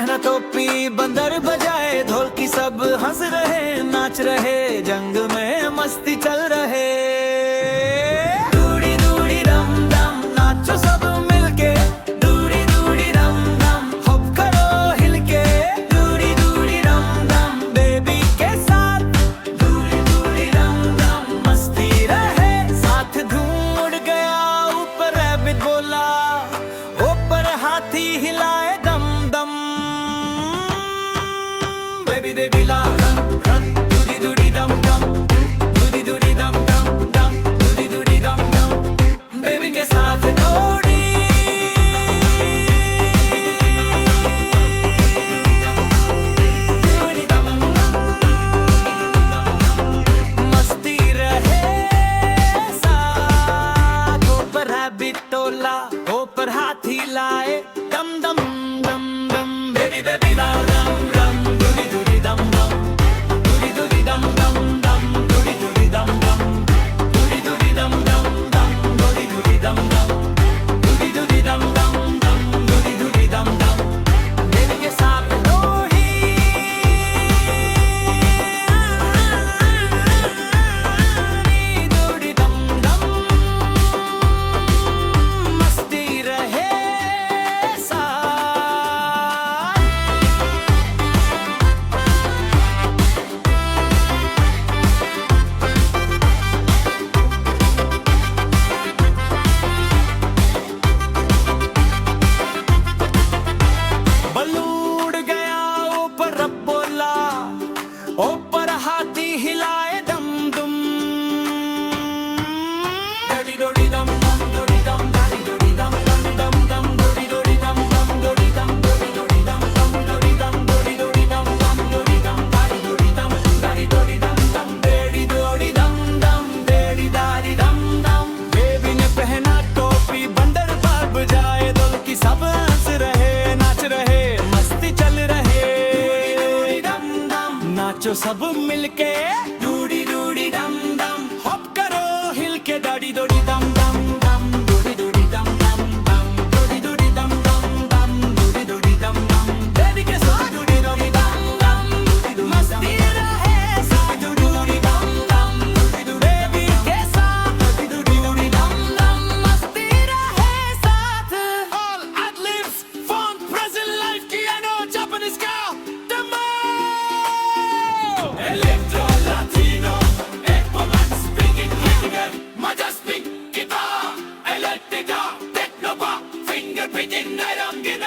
पहना टोपी बंदर बजाए ढोल की सब हंस रहे नाच रहे जंग में मस्ती चल रहे दूड़ी दूड़ी डम डम नाचो सब मिलके दूड़ी दूड़ी डम डम हॉप करो हिलके दूड़ी दूड़ी डम डम बेबी के साथ दूड़ी दूड़ी डम डम मस्ती रहे साथ धूम उड़ गया ऊपर रैबिट बोला ऊपर हाथी हिलाए दम दम बेबी बेबी ला रन रन दूड़ी दूड़ी डम डम दूड़ी दूड़ी डम डम डम दूड़ी दूड़ी डम डम बेबी के साथ दौड़ी दूड़ी डम मस्ती रहे साथ ऊपर रैबिट तोला ऊपर हाथी लाए दम दम दम दम बेबी बेबी ला रन रन दूड़ी दूड़ी डम डम दूड़ी दूड़ी डम डम डम दूड़ी दूड़ी डम डम दूड़ी दूड़ी डम डम डम दूड़ी दूड़ी डम डम दूड़ी दूड़ी डम डम डम दूड़ी दूड़ी डम डम बेबी के साथ दौड़ी दूड़ी डम डम मस्ती रहे साथ बल्लू उड़ गया ऊपर रब बोला ऊपर हाथी हिलाए दम दुम डोडी डोडी दम दम डोडी दम दादी डोडी दम दम दम दम डोडी डोडी दम दम डोडी दम डोडी डोडी दम दम डोडी दम डोडी डोडी दम दम डोडी दम दादी डोडी दम दादी डोडी दम दम डेडी डोडी दम दम डेडी दादी दम दम बेबी ने पहना टोपी बंदर बार बजाए ढोल की सब हंस रहे नाच रहे मस्ती चल रहे डम डम नाचो सब मिलके डूडी डूडी डम डम हॉप करो हिल के दादी डोडी दम दम दम डूडी डूडी दम दम दम डूडी डूडी दम दम दम डूडी डूडी दम दम बेबी के साथ डूडी डूडी दम दम मस्ती रहे साथ डूडी डूडी दम दम बेबी के साथ डूडी डूडी दम दम मस्ती रहे साथ all ad libs funk present life piano Japanese girl demo electro latino Ekman speaking Heidegger majestic guitar electric techno pop finger beating I don't get